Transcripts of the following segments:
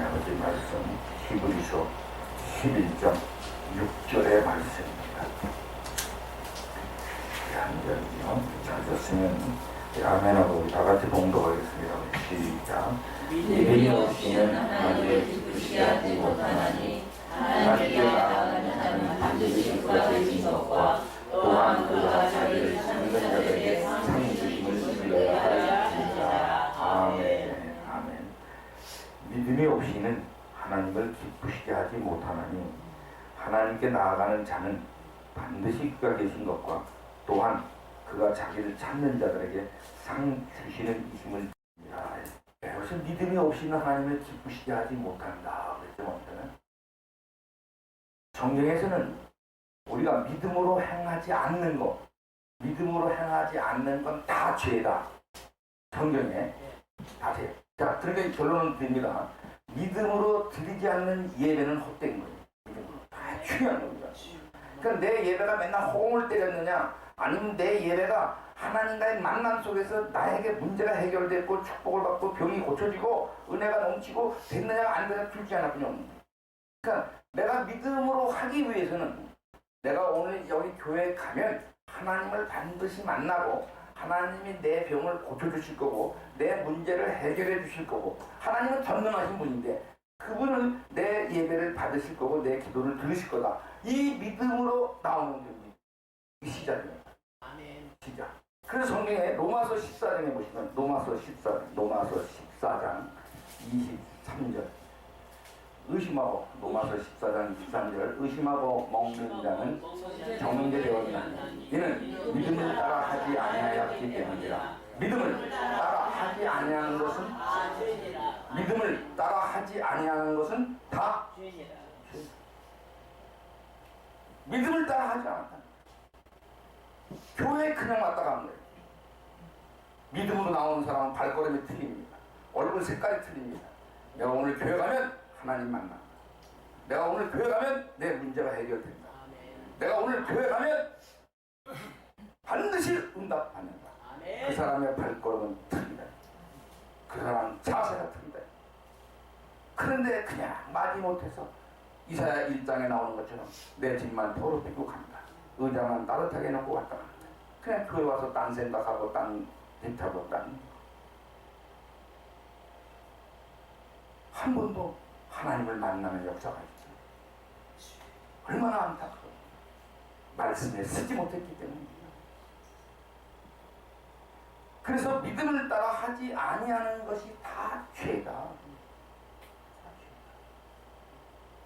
아버지 말씀 히브리서 11장 6절의 말씀입니다. 한절이요. 찾았으면 아멘하고 다 같이 봉독하겠습니다. 시작. 믿음이 없이는 하나님을 기쁘시게 하지 못하나니 하나님께 나아가는 자는 반드시 그가 되신 것과 또한 그가 자기를 찾는 자들에게 상 주심을 믿어야 할지니라. 아멘. 아멘. 믿음이 없이는 하나님을 기쁘시게 하지 못하나니 하나님께 나아가는 자는 반드시 그가 계신 것과 또한 그가 자기를 찾는 자들에게 상 주시는 이심을 믿으라. 그것은 믿음이 없이는 하나님을 기쁘시게 하지 못한다. 그랬죠. 성경에서는 우리가 믿음으로 행하지 않는 것, 믿음으로 행하지 않는 건 다 죄다. 성경에 다 죄. 자, 그러니까 결론은 드립니다. 믿음으로 드리지 않는 예배는 헛된 거예요. 믿음으로. 다 중요한 겁니다. 그러니까 내 예배가 맨날 호응을 때렸느냐, 아니면 내 예배가 하나님과의 만남 속에서 나에게 문제가 해결됐고 축복을 받고 병이 고쳐지고 은혜가 넘치고 됐느냐 안 되느냐 둘째 하나뿐이 없는 거예요. 그러니까 내가 믿음으로 하기 위해서는 내가 오늘 여기 교회에 가면 하나님을 반드시 만나고 하나님이 내 병을 고쳐주실 거고 내 문제를 해결해 주실 거고 하나님은 전능하신 분인데 그분은 내 예배를 받으실 거고 내 기도를 들으실 거다. 이 믿음으로 나오는 게 시작입니다. 아멘. 시작. 그래서 성경에 로마서 14장에 보시면 로마서 14장 23절 의심하고 로마서 14장 23절 의심하고 먹는 자는 정죄 되었나니 이는 믿음을 따라 하지 아니하였기 때문이라. 믿음을 따라 하지 아니하는 것은 믿음을 따라 하지 아니하는 것은 다 믿음을 따라 하지 않았다. 교회에 그냥 왔다 간 거예요. 믿음으로 나오는 사람은 발걸음이 틀립니다. 얼굴 색깔이 틀립니다. 내가 오늘 교회 가면 하나님 만나. 내가 오늘 교회 가면 내 문제가 해결된다. 내가 오늘 교회 가면 반드시 응답받는다. 그 사람의 발걸음은 틀리다. 그 사람 자세가 틀리다. 그런데 그냥 마지못해서 이사야 1장에 나오는 것처럼 내 집만 더럽히고 간다. 의자만 따뜻하게 놓고 왔다 간다. 그냥 교회 와서 딴 생각하고 딴 집타고 한 번도 하나님을 만나는 역사가 있죠. 얼마나 안타까워. 말씀에 쓰지 못했기 때문입니다. 그래서 믿음을 따라 하지 아니하는 것이 다 죄다.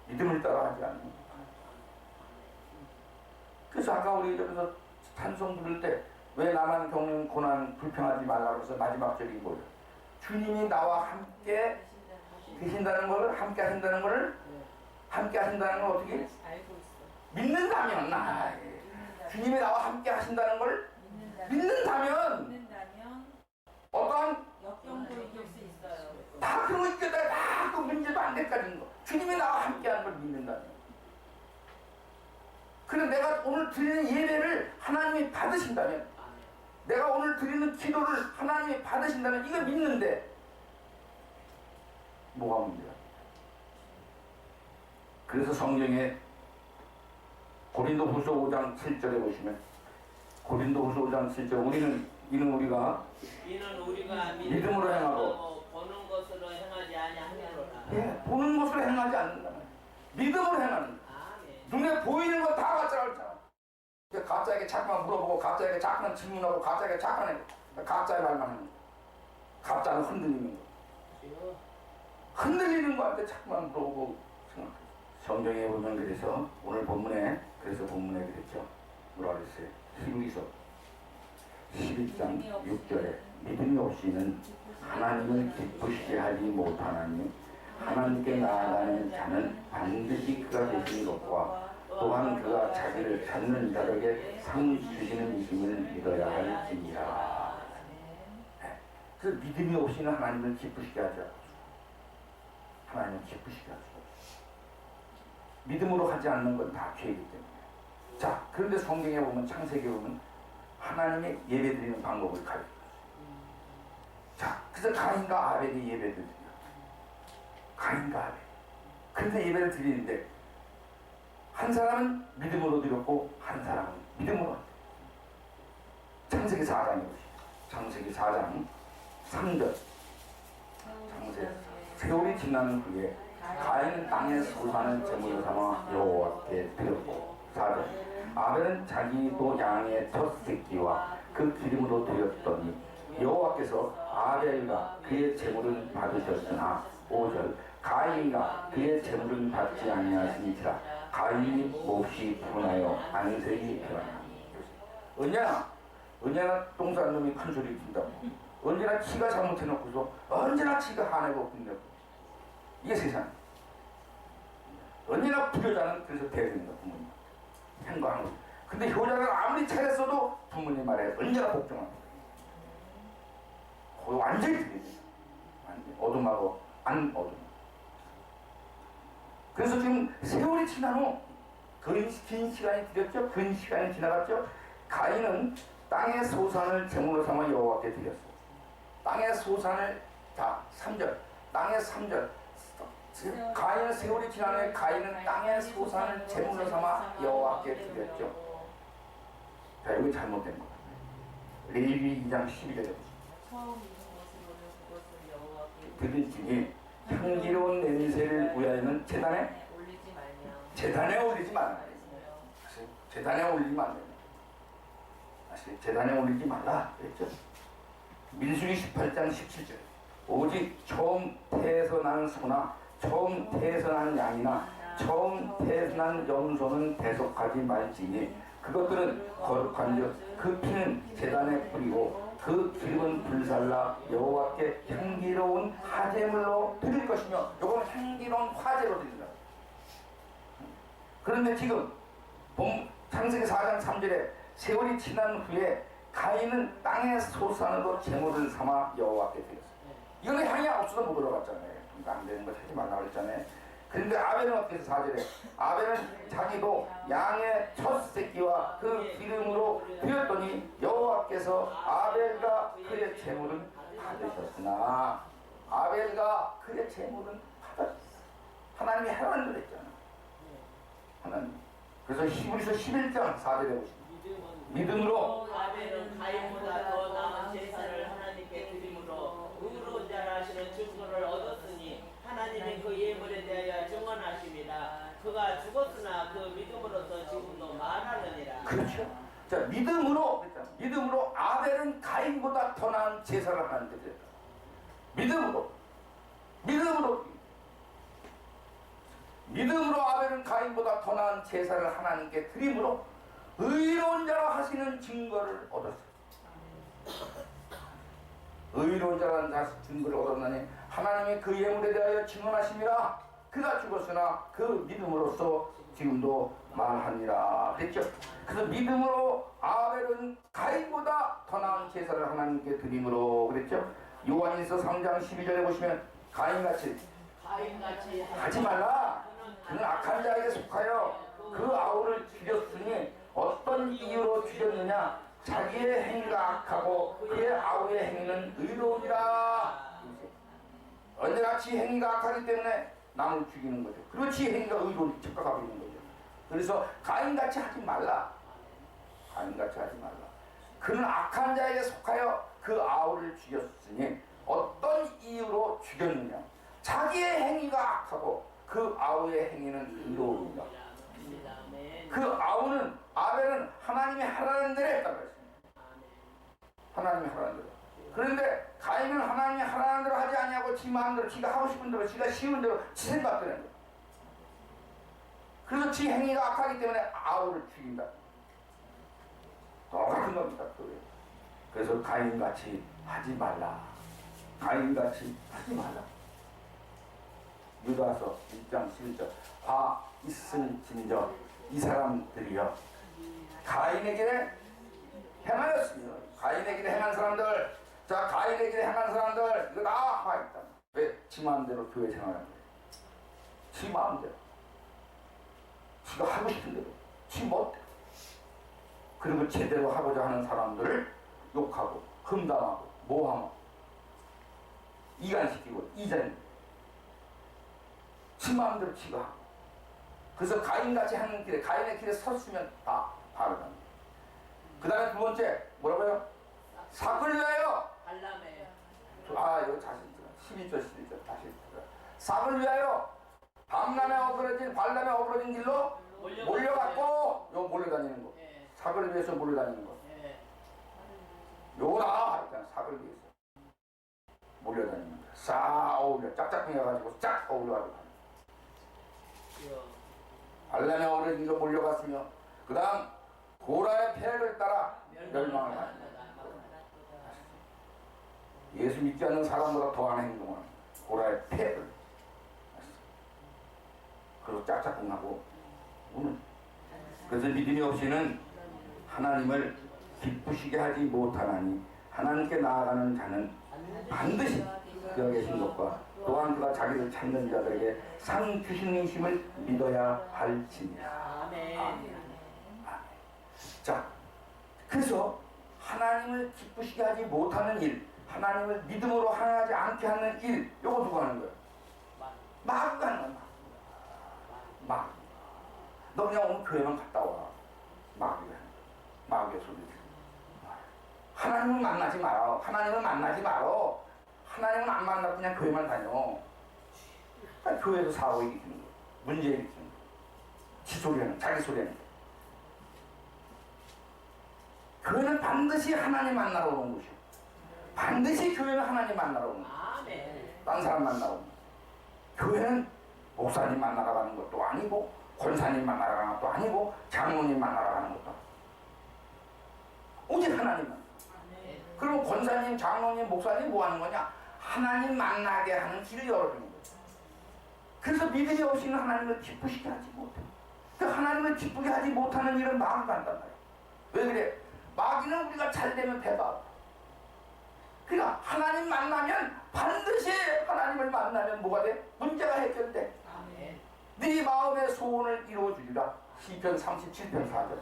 믿음을 따라 하지 않는 것. 그래서 아까 우리 여기서 찬송 부를 때 왜 나만 겪는 고난 불평하지 말라고 해서 마지막 절이 뭐예요? 주님이 나와 함께 계신다는 걸, 함께 하신다는 걸, 함께 하신다는 걸 어떻게? 믿는다면, 주님이 나와 함께 하신다는 걸 믿는다면 어떠한 역경도 이길 수 있어요. 다 그런 거 있겠다. 다 그 문제도 안 될까지는 거. 주님이 나와 함께 하는 걸 믿는다면. 그래서 내가 오늘 드리는 예배를 하나님이 받으신다면, 내가 오늘 드리는 기도를 하나님이 받으신다면 이거 믿는데 뭐가 문제야? 그래서 성경에 고린도후서 5장 7절에 보시면 고린도후서 5장 7절 이는 우리가 믿음으로 행하고 보는 것으로 행하지 아니하노라. 예, 보는 것으로 행하지 않는다. 믿음으로 행하는 거. 눈에 보이는 거 다 가짜라 했잖아. 가짜에게 자꾸만 물어보고 가짜에게 자꾸만 질문하고 가짜에게 자꾸만 가짜의 말만 하는 거. 가짜는 흔들리는 거. 흔들리는 거한테 자꾸만 물어보고 생각해. 성경에 보면 그래서 오늘 본문에 그랬죠. 뭐라 그랬어요? 히브리서 11장 6절에 믿음이 없이는 하나님을 기쁘시게 하지 못하나니 하나님께 나아가는 자는 반드시 그가 되신 것과 또한 그가 자기를 찾는 자에게 상 주시는 이심을 믿어야 할지니라. 그래서 믿음이 없이는 하나님을 기쁘시게 하지 않고 하나님을 기쁘시게 하지 않고 믿음으로 하지 않는 건 다 죄이기 때문에. 자, 그런데 성경에 보면 창세기에 보면 하나님의 예배드리는 방법을 가르쳐요. 자, 그래서 가인과 아벨이 예배를 드려요. 가인과 아벨. 그런데 예배를 드리는데 한 사람은 믿음으로 드렸고 한 사람은 믿음으로 안 드렸어요. 창세기 4장에 보시죠. 창세기 4장 3절. 세월이 지난 후에 가인은 땅에 소산을 제물로 삼아 여호와께 드렸고 4절. 아벨은 자기도 양의 첫 새끼와 그 기름으로 드렸더니 여호와께서 아벨과 그의 제물은 받으셨으나 5절. 가인과 그의 제물은 받지 아니하시니라. 가인이 몹시 분하여 안색이 변하니. 언제나 똥 싸는 놈이 큰 소리 친다고. 언제나 지가 잘못해놓고서 언제나 지가 화내고 끝내고. 이게 세상. 언제나 부효자는 그래서 대승이다, 부모님. 행거하는 거. 근데 효자는 아무리 잘했어도 부모님 말에 언제나 복종합니다. 거의 완전히 틀리지. 완전히 어둠하고 안 어둠. 그래서 지금 세월이 지난 후 긴 시간이 들었죠. 긴 시간이 지나갔죠. 가인은 땅의 소산을 제물로 삼아 여호와께 드렸어요. 땅의 소산을, 자 3절, 땅의 3절. 가인은 세월이 지난 후에 가인은 땅의 소산을 제물로 삼아 여호와께 드렸죠. 자, 여기 잘못된 거. 레위기 2장 12절에 드리지니 향기로운 냄새를 위하여는 제단에 올리지 말라. 제단에 올리지 말라. 제단에 올리지 말라 그랬죠. 민수기 18장 17절. 오직 처음 태어난 소나 처음 태어난 양이나 처음 태어난 염소는 대속하지 말지니 그것들은 거룩한즉 그 피는 제단에 뿌리고 그 기름은 불살라 여호와께 향기로운 화제물로 드릴 것이며, 요거는 향기로운 화제로 드린다. 그런데 지금 창세기 4장 3절에 세월이 지난 후에 가인은 땅의 소산으로 제물을 삼아 여호와께 드렸어요. 이거는 향이 없어서 못 올라갔잖아요. 그러니까 안 되는 거 하지 말라고 그랬잖아요. 그런데 아벨은 어떻게 해서 4절에 아벨은 자기도 양의 첫 새끼와 그 기름으로 드렸더니 여호와께서 아벨과 그의 제물은 받으셨으나, 아벨과 그의 제물은 받으셨어요. 하나님이 하라는 걸 했잖아. 하나님. 그래서 히브리서 11장 4절에 보시면 믿음으로 아벨은 가인보다 더 나은 제사를 하나님께 드림으로 의로운 자라 하시는 증거를 얻었으니 하나님이 그 예물에 대하여 증언하십니다. 그가 죽었으나 그 믿음으로서 지금도 말하느니라. 그렇죠. 자, 믿음으로 아벨은 가인보다 더 나은 제사를 하나님께 드렸다. 믿음으로 아벨은 가인보다 더 나은 제사를 하나님께 드림으로 의로운 자라 하시는 증거를 얻었어요. 의로운 자라는 증거를 얻었나니 하나님이 그 예물에 대하여 증언하심이라. 그가 죽었으나 그 믿음으로써 지금도 말하니라 그랬죠. 그래서 믿음으로 아벨은 가인보다 더 나은 제사를 하나님께 드림으로 그랬죠. 요한일서 3장 12절에 보시면 가인같이 하지 말라. 그는 악한 자에게 속하여 그 아우를 죽였으니 어떤 이유로 죽였느냐. 자기의 행위가 악하고 그의 아우의 행위는 의로우니라. 언제나 지 행위가 악하기 때문에 남을 죽이는 거죠. 그리고 지 행위가 의로운 착각하고 있는 거죠. 그래서 가인같이 하지 말라. 가인같이 하지 말라. 그는 악한 자에게 속하여 그 아우를 죽였으니 어떤 이유로 죽였느냐. 자기의 행위가 악하고 그 아우의 행위는 의로우니라. 그 아우는, 아벨은 하나님이 하라는 대로 했다고 했습니다. 하나님이 하라는 대로. 그런데 가인은 하나님이 하라는 대로 하지 아니하고 지 마음대로, 지가 하고 싶은 대로, 지가 쉬운 대로, 지 생각대로 했는 거예요. 그래서 지 행위가 악하기 때문에 아우를 죽인다. 똑같은 겁니다. 그래서 가인같이 하지 말라. 가인같이 하지 말라. 유다서 1장 11절. 화 있을진저 이 사람들이여 가인의 길에 행하였으며. 가인의 길에 행한 사람들, 자, 가인의 길에 행한 사람들, 이거 다 화했다. 왜? 지 마음대로 교회 생활하는 거예요. 지 마음대로, 지가 하고 싶은 대로, 지 멋대로. 그리고 제대로 하고자 하는 사람들을 욕하고 흠담하고 모함하고 이간시키고 이전. 지 마음대로 지가 하고. 그래서 가인같이 하는 길에, 가인의 길에 섰으면 다 바르다. 그 다음에 두 번째 뭐라고요? 삭을 위하여. 발람에 이거 다시 들어. 12절 다시 들어. 삭을 위하여 밤낮에 어그러진, 발람에 어그러진 길로 몰려갔고, 요 몰려다니는 거. 예. 삭을 위해서 몰려다니는 거. 예. 요거다. 일단 삭을 위해서 몰려다니는 거. 싹 어울려. 짝짝 해가지고 쫙 어울려가지고. 발람에 어그러진 길로 몰려갔으며, 그 다음 고라의 폐를 따라 멸망을 받는다. 예수 믿지 않는 사람보다 더한 행동을 합니다. 고라의 폐를. 그리고 짝짝꿍하고 우는. 그래서 믿음이 없이는 하나님을 기쁘시게 하지 못하나니 하나님께 나아가는 자는 반드시 그가 계신 것과 또한 그가 자기를 찾는 자들에게 상 주시는 힘을 믿어야 할지니라. 아멘. 자, 그래서 하나님을 기쁘시게 하지 못하는 일, 하나님을 믿음으로 하지 않게 하는 일, 요거 누가 하는 거예요? 마귀가 하는 거야. 마귀. 너 그냥 오늘 교회만 갔다 와. 마귀가 하는 거야. 마귀의 소리 들어. 하나님을 만나지 마라. 하나님을 만나지 마라. 하나님은 안 만나고 그냥 교회만 다녀. 그러니까 교회에서 사고 일으키는 거야. 문제 일으키는 거야. 지 소리하는, 자기 소리하는 거야. 교회는 반드시 하나님 만나러 오는 곳이요. 반드시 교회는 하나님 만나러 오는 곳이요. 아멘. 딴 사람 만나러 오는 곳이요. 교회는 목사님 만나러 가는 것도 아니고, 권사님 만나러 가는 것도 아니고, 장로님 만나러 가는 것도 아니고, 오직 하나님만. 그럼 권사님, 장로님, 목사님 뭐 하는 거냐? 하나님 만나게 하는 길을 열어주는 거예요. 그래서 믿음이 없이는 하나님을 기쁘시게 하지 못해. 그 하나님을 기쁘게 하지 못하는 일은 마귀가 한단 말이야. 왜 그래? 마귀는 우리가 잘 되면 배가 아파. 그러니까 하나님 만나면 반드시 하나님을 만나면 뭐가 돼? 문제가 해결돼. 아멘. 네 마음의 소원을 이루어주리라. 시편 37편 4절.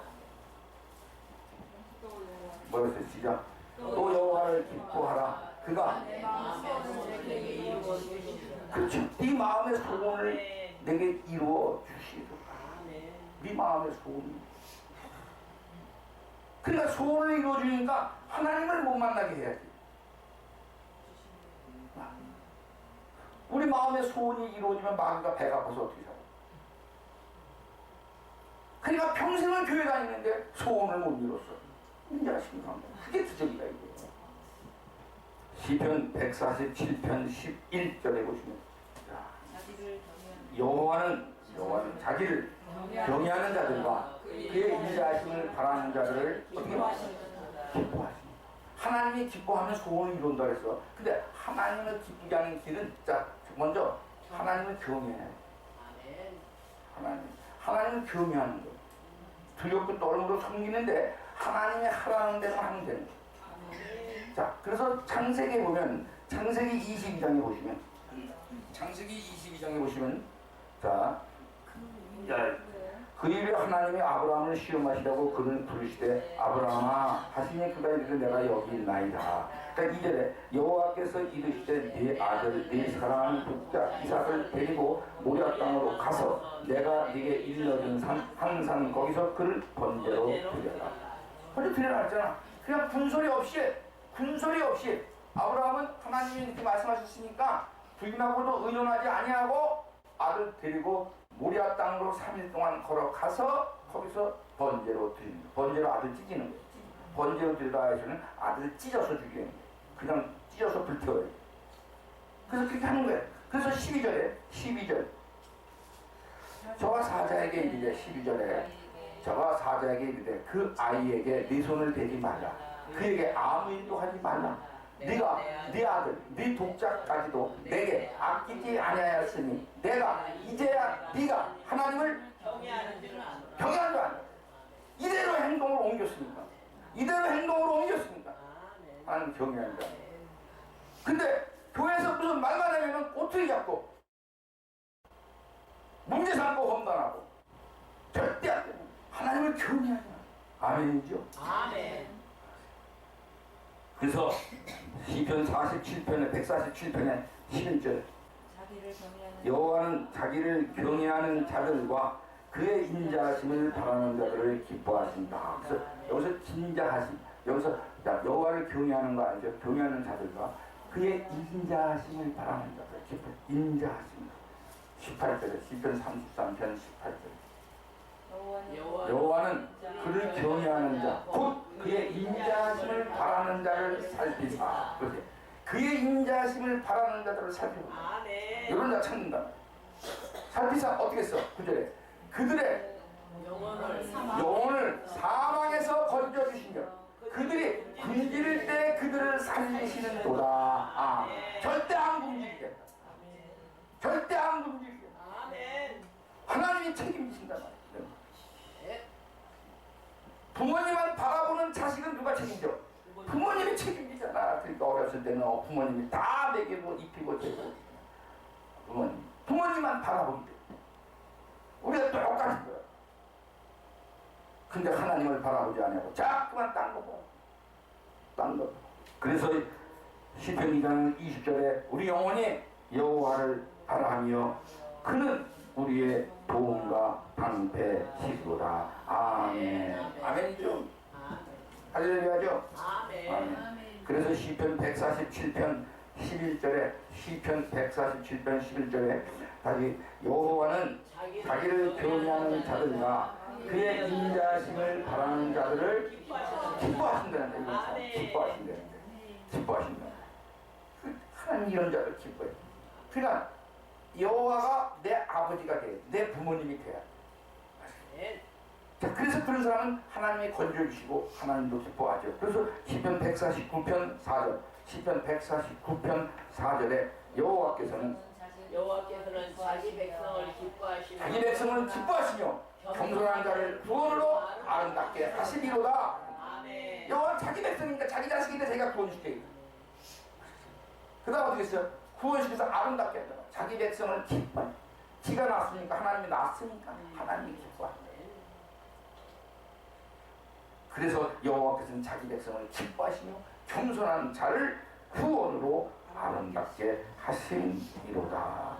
뭐였어요? 시작. 또 여호와를 기뻐하라. 그가 내 마음의 소원을 내게 이루어 주시리라. 그렇죠. 네 마음의 소원을 내게 이루어 주시리라. 아멘. 네 마음의 소원이. 그러니까 소원을 이루어주니까 하나님을 못 만나게 해야지. 우리 마음의 소원이 이루어지면 마귀가 배가 아파서 어떻게 살아? 그러니까 평생을 교회 다니는데 소원을 못 이뤘어. 문제가 심각한 거야. 그게 기적이다 이거예요. 시편 147편 11절에 보시면, 여호와는 자기를 경외하는 자들과 그의 인자하심을 바라는 자들을 어떻게 기뻐하십니다. 하나님이 기뻐하면 소원을 이룬다 그랬어. 근데 하나님을 기쁘게 하는 길은, 자, 먼저 하나님을 경외해. 하나님을 경외하는 거예요. 두렵고 떨므로 섬기는데 하나님이 하라는 대로 하면 되는 거예요. 자, 그래서 창세기에 보면, 창세기 22장에 보시면, 자, 그 일에 하나님이 아브라함을 시험하시라고 그를 부르시되 아브라함아 하시니 그가 이르되 내가 여기 있나이다. 그러니까 2절에 여호와께서 이르시되 네 아들 네 사랑하는 독자 이삭을 데리고 모리아 땅으로 가서 내가 네게 일러준 한 산 거기서 그를 번제로 드려라. 번제 드려라 했잖아. 그냥 군소리 없이 아브라함은 하나님이 이렇게 말씀하셨으니까 부인하고도 의논하지 아니하고 아들 데리고 모리아 땅으로 3일 동안 걸어가서 거기서 번제로 드리는 거예요. 번제로 아들 찢기는 거예요. 번제로 드리다 해서는 아들을 찢어서 죽이는 거예요. 그냥 찢어서 불태워요. 그래서 그렇게 하는 거예요. 그래서 12절 저가 사자에게 이르되 12절에 저가 사자에게 이르되 그 아이에게 네 손을 대지 말라. 그에게 아무 일도 하지 말라. 네가 네 아들 네 독자까지도 내게 아끼지 아니하였으니 내가 이제야 네가 하나님을 경외하는 줄을 아노라. 경외하는 줄 아는. 이대로 행동으로 옮겼으니까 하나님 경외하는 줄 아는. 근데 교회에서 무슨 말만 하면 꼬투리 잡고 문제 삼고 험담하고 절대 안 돼요. 하나님을 경외하는. 아멘이죠. 아멘. 그래서 시편 147편에 11절 여호와는 자기를 경외하는 자들과 그의 인자하심을 바라는 자들을 기뻐하신다. 그래서 여기서 진자하심, 여기서 여호와를 경외하는 거 아니죠? 경외하는 자들과 그의 인자하심을 바라는 자들, 기뻐. 인자하심. 18절에 시편 33편 18절. 여호와는 그를 경외하는 자, 곧 그의 인자하심을 바라는 자를 살피사. 그렇게 그의 인자하심을 바라는 자들을 살펴보자. 이런 자 찾는다. 살피사 어떻게 써? 9절에 그들의 영혼을 사망에서 건져주신 자, 그들이 굶주릴 때 그들을 살리시는 도다. 아, 절대 안 굶주리겠다. 절대 안 굶주리겠다. 하나님이 책임지신단 말이에요. 부모님만 바라보는 자식은 누가 책임져? 부모님이 책임지잖아. 그러니까 어렸을 때는 부모님이 다 먹이고 입히고 재고 부모님만 바라보기 때문에 우리가 똑같은 거야. 근데 하나님을 바라보지 않고 자꾸만 딴 거 봐. 딴 거. 그래서 시편 2장 20절에 우리 영혼이 여호와를 바라하며 그는 우리의 도움과 방패시로다. 아멘. 아멘이죠. 할렐루야죠. 아멘. 그래서 시편 147편 11절에 시편 147편 11절에 다시 여호와는 자기를 경외하는 자들과 그의 인자하심을 바라는 자들을 기뻐하신다는 거예요. 기뻐하신다는 거예요. 기뻐하신다. 하나님 이런 자를 기뻐해. 그러니까 여호와가 내 아버지가 돼. 내 부모님이 돼야 돼. 자, 그래서 그런 사람은 하나님이 건져주시고 하나님도 기뻐하죠. 그래서 시편 149편 4절 시편 149편 4절에 여호와께서는 자기 백성을 기뻐하시며 자기 백성을 기뻐하시며 겸손한 자를 구원으로 아름답게 하시리로다. 여호와 자기 백성이니까 자기 자식인데 자기가 구원시켜요. 그 다음 어떻게 했어요? 구원시켜서 아름답게 한다. 자기 백성을 기뻐해. 지가 낳았으니까 하나님이 낳았으니까 하나님이 기뻐한다. 그래서 여호와께서는 자기 백성을 기뻐하시며 겸손한 자를 구원으로 아름답게 하시리로다.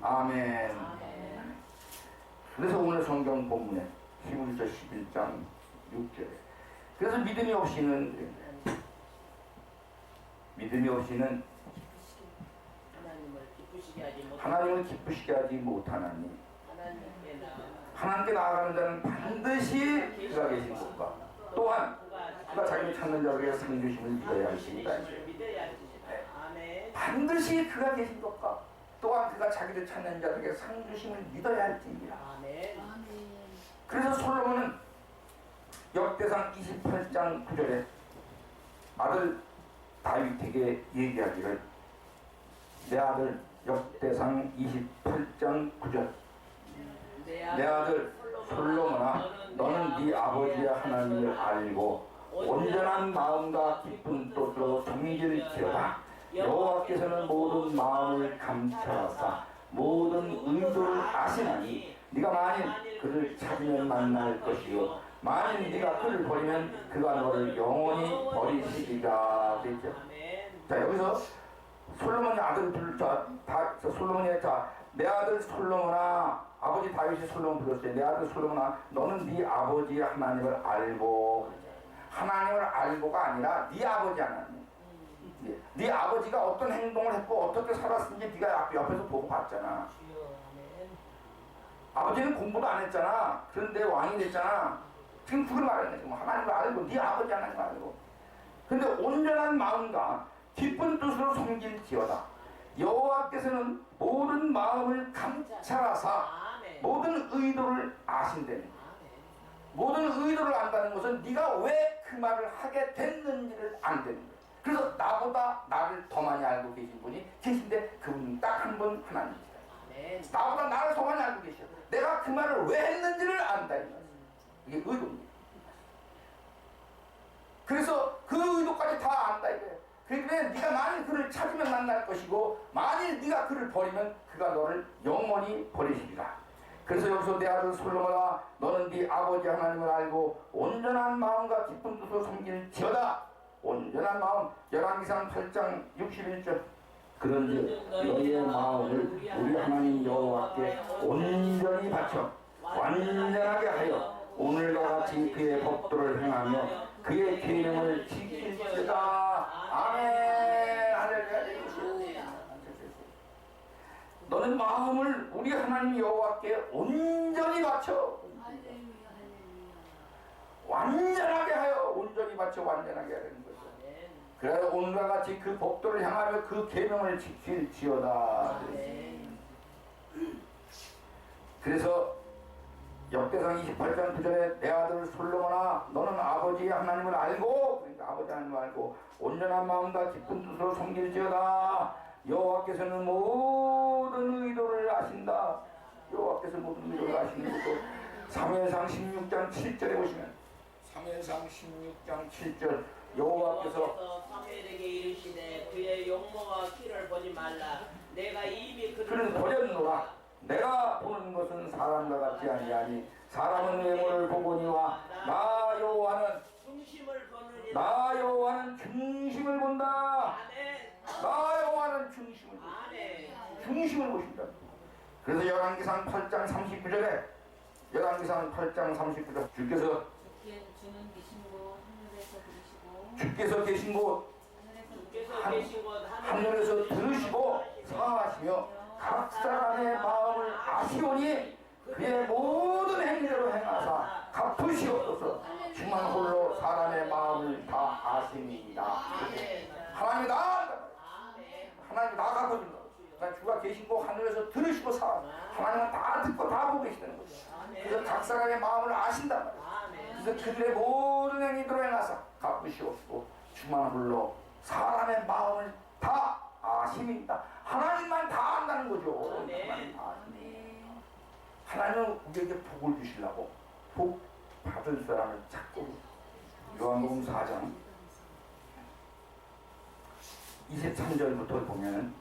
아멘. 그래서 오늘 성경 본문에 히브리서 11장 6절에 그래서 믿음이 없이는 하나님을 기쁘시게 하지 못하나니 하나님께 나아가는 자는 반드시 그가 계신 곳과 또한 그가 자기를 찾는 자에게 상주심을 믿어야 할지니라. 반드시 그가 계신 곳과 또한 그가 자기를 찾는 자에게 상주심을 믿어야 할지니라. 그래서 솔로몬은 역대상 28장 9절에 아들 다윗에게 얘기하기를 내 아들 역대상 28장 9절 내 아들 솔로몬아 너는 네 아버지의 하나님을 알고 온전한 마음과 기쁜 뜻으로 섬길지어다. 여호와께서는 모든 마음을 감찰하사 모든 의도를 아시나니 네가 만일 그를 찾으면 만날 것이요 만일 네가 그를 버리면 그가 너를 영원히 버리시리라. 됐죠? 자, 여기서 솔로몬의 아들들 솔로몬이 내 아들 솔로몬아, 아버지 다윗이 솔로몬 불렀어요. 내 아들 솔로몬아 너는 네 아버지의 하나님을 알고, 하나님을 알고가 아니라 네 아버지 하나님, 네 아버지가 어떤 행동을 했고 어떻게 살았는지 네가 옆에서 보고 봤잖아. 아버지는 공부도 안 했잖아. 그런데 왕이 됐잖아. 지금 그걸 말하는 거지. 하나님을 알고 네 아버지 하나님을 알고. 근데 온전한 마음과 기쁜 뜻으로 섬길지어다. 여호와께서는 모든 마음을 감찰하사 모든 의도를 아신다는 거야. 모든 의도를 안다는 것은 네가 왜 그 말을 하게 됐는지를 안다는 거야. 그래서 나보다 나를 더 많이 알고 계신 분이 계신데 그분은 딱 한 분 하나님이시다. 나보다 나를 더 많이 알고 계셔. 내가 그 말을 왜 했는지를 안다. 이게 의도입니다. 그래서 그 의도까지 다 안다 이거예요. 그러니까 네가 만일 그를 찾으면 만날 것이고 만일 네가 그를 버리면 그가 너를 영원히 버리시리라. 그래서 여기서 내 아들 솔로몬아 너는 네 아버지 하나님을 알고 온전한 마음과 기쁜 뜻으로 섬길지어다. 온전한 마음. 열왕기상 8장 61절 그런즉 너희의 마음을 우리 하나님 여호와께 온전히 바쳐 완전하게 하여 오늘과 같이 그의 법도를 행하며 그의 계명을 지킬지어다. 아멘. 할렐루야. 너는 마음을 우리 하나님 여호와께 온전히 바쳐 완전하게 하여 온전히 바쳐 완전하게 하는 거죠. 그래야 오늘과 같이 그 법도를 향하며 그 계명을 지킬지어다. 그래서 역대상 28장 9절에 내 아들 솔로몬아 너는 아버지 하나님을 알고, 그러니까 아버지 하나님을 알고 온전한 마음과 기쁜 뜻으로 섬길지어다. 여호와께서는 모든 의도를 아신다. 여호와께서 모든 의도를 아시는 것도 사무엘상 16장 7절에 보시면, 사무엘상 16장 7절 여호와께서 사무엘에게 이르시되 그의 용모와 키를 보지 말라. 내가 이미 그를 버렸노라. 내가 보는 것은 사람과 같지 아니하니 사람은 외모를 보거니와 나 여호와는 중심을 보느니라. 나 여호와는 중심을 본다. 아멘. 나 여호와는 중심을 본다. 아멘. 중심을 보신다. 그래서 열왕기상 8장 39절에 열왕기상 8장 39절 주께서 주는 계신 곳 하늘에서 들으시고 주께서 계신 곳 주께서 계신 곳 하늘에서 들으시고 사하시며 각 사람의 마음을 아시오니 그의 모든 행위대로 행하사 갚으시옵소서. 주만 홀로 사람의 마음을 다 아십니다. 하나님이 다 하나님이 다 갚아준다. 그러니까 주가 계신 곳 하늘에서 들으시고 하나님은 다 듣고 다 보고 계시는 거죠. 그래서 각 사람의 마음을 아신단 말이에요. 그래서 그들의 모든 행위대로 행하사 갚으시옵소서. 주만 홀로 사람의 마음을 다 아십니다. 하나님만 다 안다는 거죠. 하나님 다 아십니다. 하나님은 우리에게 복을 주시려고 복 받을 사람을 찾고, 요한복음 4장 23절부터 보면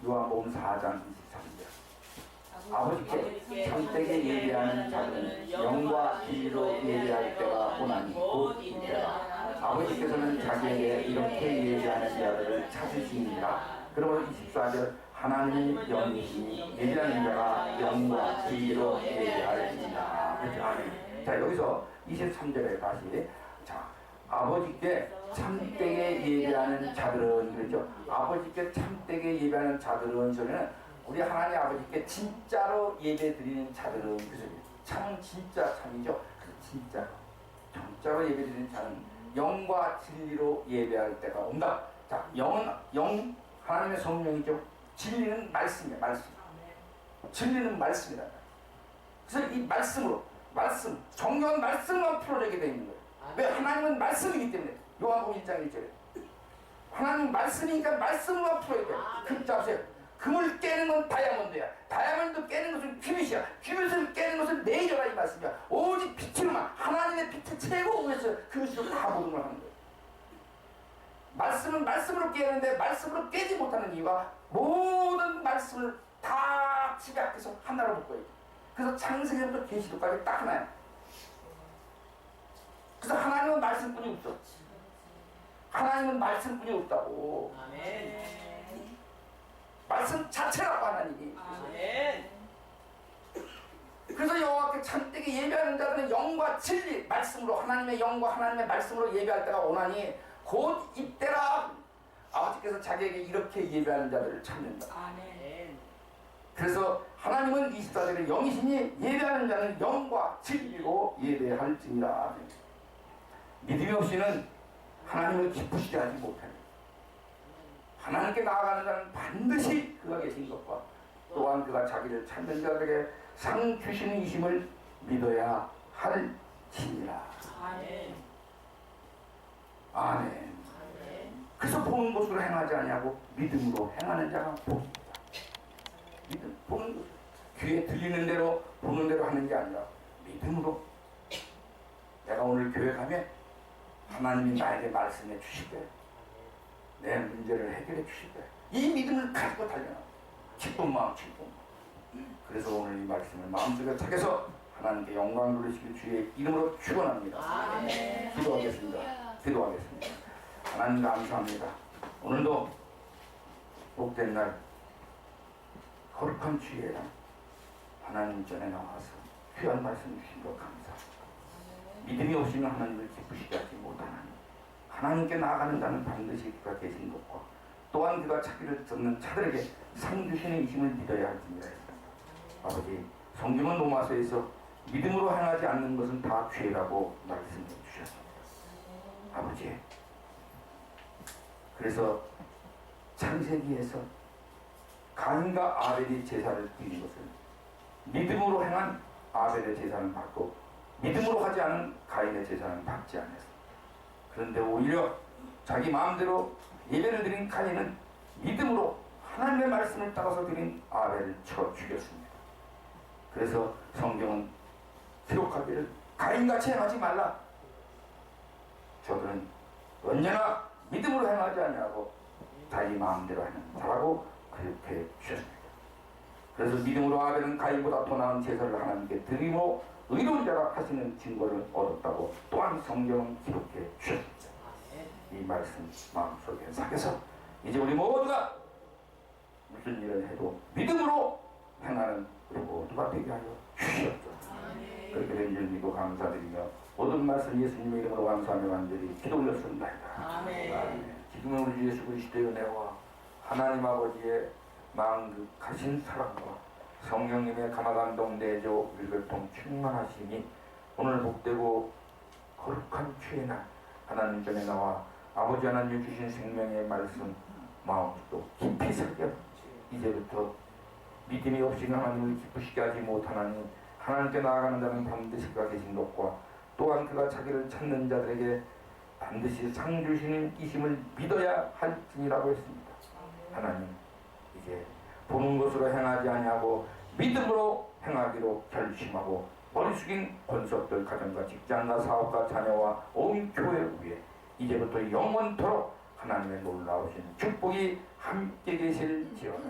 요한복음 4장 23절 아버지께 참되게 예배하는 자들은 영과 진리로 예배할 때가 오나니 곧 이때라. 아버지께서는 자기에게 이렇게 예배하는 자들을 찾으십니다. 그러므로 24절 하나님은 영이시니 예배하는 자가 영과 진리로 예배할지니라. 그렇죠. 아멘. 자, 여기서 23절에 다시 자, 아버지께 참되게 예배하는 자들은, 그렇죠. 아버지께 참되게 예배하는 자들은, 저는 우리 하나님 아버지께 진짜로 예배 드리는 자들은, 그죠. 참 진짜 참이죠. 진짜 정짜로 예배 드리는 자는 영과 진리로 예배할 때가 온다. 자, 영은 하나님의 성령이죠. 진리는 말씀이에요. 말씀. 진리는 말씀이다. 그래서 이 말씀으로 정교한 말씀만 풀어내게 되어 있는 거예요. 왜? 하나님은 말씀이기 때문에. 요한복음 1장 1절에 하나님 말씀이니까 말씀만 풀어야 돼요. 금 잡으세요. 금을 깨는 건 다이아몬드야. 다이아몬드 깨는 것은 큐빗이야. 큐빗을 깨는 것은 레이저라 이 말씀이야. 오직 빛으로만, 하나님의 빛의 최고 위에서 그것으로 다 모든 걸 하는 거예요. 말씀은 말씀으로 깨는데 말씀으로 깨지 못하는 이유가 모든 말씀을 다 집약해서 하나로 묶어야 돼. 그래서 창세기부터 계시록까지 딱 하나야. 그래서 하나님은 말씀뿐이 없어. 하나님은 말씀뿐이 없다고. 아멘. 말씀 자체라고 하나님이. 아멘. 그래서 여호와께 참되게 예배하는 자들은 영과 진리, 말씀으로, 하나님의 영과 하나님의 말씀으로 예배할 때가 오나니 곧 이때라. 아버지께서 자기에게 이렇게 예배하는 자들을 찾는다. 아멘. 그래서 하나님은 24절에 영이시니 예배하는 자는 영과 진리로 예배할지니라. 믿음이 없이는 하나님을 기쁘시게 하지 못합니다. 하나님께 나아가는 자는 반드시 그가 계신 것과 또한 그가 자기를 찾는 자들에게 상 주시는 이심을 믿어야 할지니라. 아멘. 아멘. 그래서 보는 것으로 행하지 아니하고 믿음으로 행하는 자가 복입니다. 믿음, 보는 것, 귀에 들리는 대로 보는 대로 하는 게 아니라 믿음으로. 내가 오늘 교회 가면 하나님이 나에게 말씀해 주실 거예요. 내 문제를 해결해 주실 거예요. 이 믿음을 가지고 달려나. 기쁜 마음. 그래서 오늘 이 말씀을 마음속에 착해서 하나님께 영광 돌리시길 주의 이름으로 축원합니다. 아멘. 기도하겠습니다. 하나님 감사합니다. 오늘도 복된 날 거룩한 주일에 하나님 전에 나와서 귀한 말씀 주신 것 감사합니다. 믿음이 없이는 하나님을 기쁘시게 하지 못하나니 하나님께 나아가는 자는 반드시 그가 계신 것과 또한 그가 자기를 쫓는 자들에게 상 주시는 이심을 믿어야 할지니라 했습니다. 아버지, 성경은 로마서에서 믿음으로 행하지 않는 것은 다 죄라고 말씀해 주셨습니다. 아버지, 그래서 창세기에서 가인과 아벨이 제사를 드린 것을 믿음으로 행한 아벨의 제사는 받고 믿음으로 하지 않은 가인의 제사는 받지 않았습니다. 그런데 오히려 자기 마음대로 예배를 드린 가인은 믿음으로 하나님의 말씀을 따라서 드린 아벨을 쳐 죽였습니다. 그래서 성경은 기록하기를 가인같이 행하지 말라. 저들은 언제나 믿음으로 행하지 아니하고 자기 마음대로 하는 자라고 그렇게 주셨습니다. 그래서 믿음으로 아벨은 가인보다 더 나은 제사를 하나님께 드리고 의로운 자라 하시는 증거를 얻었다고 또한 성경은 기록해 주셨습니다. 이 말씀 마음속에 새겨서 이제 우리 모두가 무슨 일을 해도 믿음으로 행하는 우리 모두가 되게 하여 주시옵소서. 그렇게 된 줄 믿고 감사드리며 모든 말씀 예수님의 이름으로 감사하며 간절히 기도 올렸습니다이다. 아멘. 지금은 우리 주 예수 그리스도의 은혜와 하나님 아버지의 만극하신 사랑과 성령님의 감화감동 내조 일교통 충만하심이 오늘 복되고 거룩한 주의 날 하나님 전에 나와 아버지 하나님 주신 생명의 말씀 마음도 깊이 새겨 이제부터 믿음이 없이는 하나님을 기쁘시게 하지 못하나니 하나님께 나아가는 자는 반드시 그가 계신 것과 또한 그가 자기를 찾는 자들에게 반드시 상 주시는 이심을 믿어야 할지니라고 했습니다. 하나님, 이제 보는 것으로 행하지 아니하고 믿음으로 행하기로 결심하고 머리 숙인 권속들 가정과 직장과 사업과 자녀와 온 교회 위에 이제부터 영원토록 하나님의 놀라우신 축복이 함께 계실지어다.